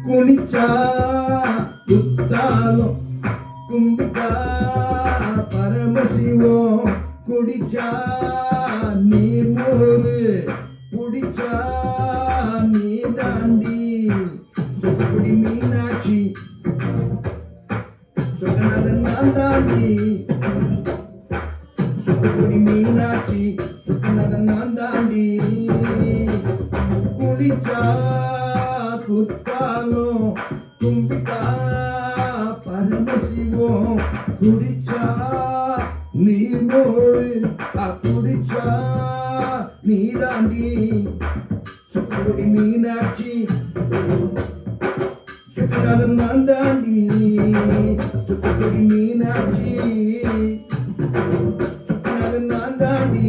குனிச்சா குத்தாலும் கும்பிட்டா பரமசிவம் குடிச்சா நீர் மோரு குடிச்சா நீ தாண்டி சொக்குடி மீனாட்சி சொக்கநாதன் நான் தாண்டி சொக்குடி மீனாட்சி சொக்கநாதன் நான் தாண்டி குடிச்சா குத்தாலும் கும்பிட்டா பரமசிவம் குடிச்சா நீரோடு குடிச்சா நீ தாண்டி சொக்குடி மீனாட்சி சொக்கநாதன் நான் தாண்டி சொக்குடி மீனாட்சி சொக்கநாதன் நான் தாண்டி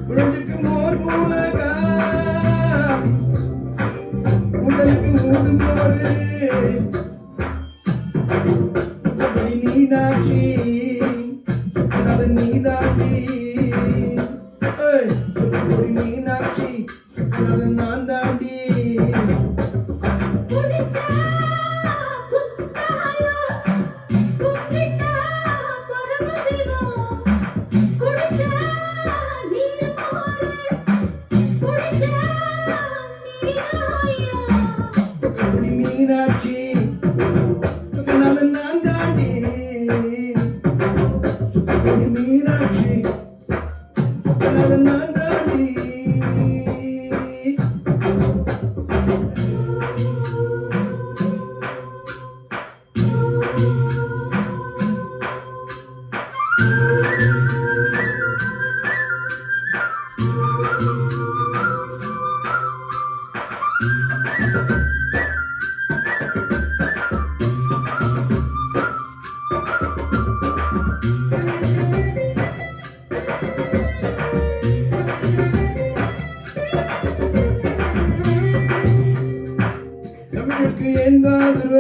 குழந்தைக்கு மோர் மூலகா உடலுக்கு ஊடு மோரு சுத்தபடி நீதாட்சி சுத்தநாதன் நீதாண்டி சுத்தபடி மீனாட்சி சுத்தநாதன் நான் தாண்டி மீனாட்சி சுக்கநாதன் நான் தாண்டி சுக்கபடி மீனாட்சி சுக்கநாதன் நான் தாண்டி தமிழுக்கு எங்காதுவ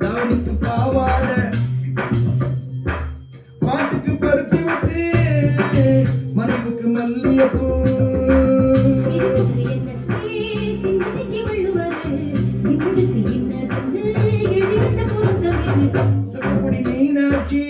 தாவணிக்கு பாவாட பாட்டுக்கு பருத்தி விட்டு மனைவுக்கு மல்லியப்பூ சொக்குடி மீனாட்சி